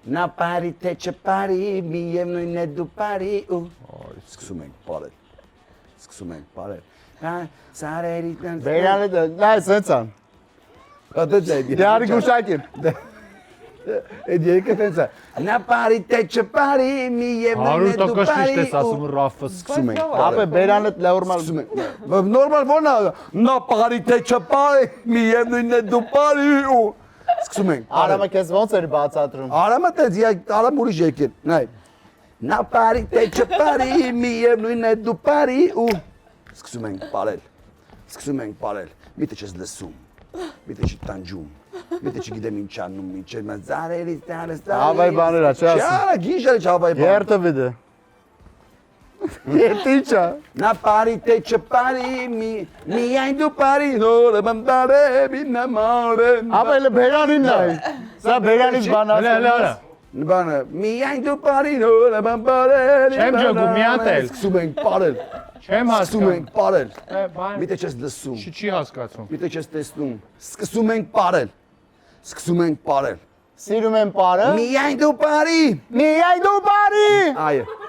Նա բարի թե չպարի, միևնույն է դու բարի ու սկսում ենք բարել։ Սկսում ենք բարել։ Սարերի տան Բերանը դա սենցան։ Ատե դե։ Դարի գուշակին։ Այդ երկը տենց է։ Նա բարի թե չպարի, միևնույն է դու 100% ճիշտ բարի ես ասում Ռաֆը։ Սկսում ենք Ապե բերանը նորմալ։ Նորմալ ո՞ն է։ Նա բարի թե չպարի, միևնույն է դու բարի ու Սկսում ենք։ Արամը քեզ ոնց էր բացատրում։ Արամը տենց արամ ուրիշ երկեր։ Նայ։ Նա բարի թե չպարի, միևնույն է դու բարի ու Սկսում ենք բարել։ Սկսում ենք բարել։ Միտը չես լսում։ Միտը չի տանջում։ Միտը չգիտեմ ինչ անում, ինչ է մած զարերից տալես։ Հավայ բաներա, չի ասում։ Շարա գիշերը չհավայ բան։ Երթը վիդե։ Երթը ինչա։ Նա բարի թե չպարի, միայն դու բարի, նորը բանդարե, բինամարը։ Ապա էլ բերանին նայ։ Սա բերանից բան Հələ հələ։ Բանը, միայն դու բարի, նորը բանդարե։ Չեմ ջոգում, մի հատ էլ։ Սկսում ենք բարել։ Չեմ Սկսում հասկանում։ ենք բարել։ Բան Միտը չես լսում։ չի հասկացում։ Միտը չես տեսնում։ Սկսում ենք բարել։ Սկսում ենք բարել։ Սիրում եմ պարը։ Միայն դու բարի։ Միայն դու բարի։ Այո։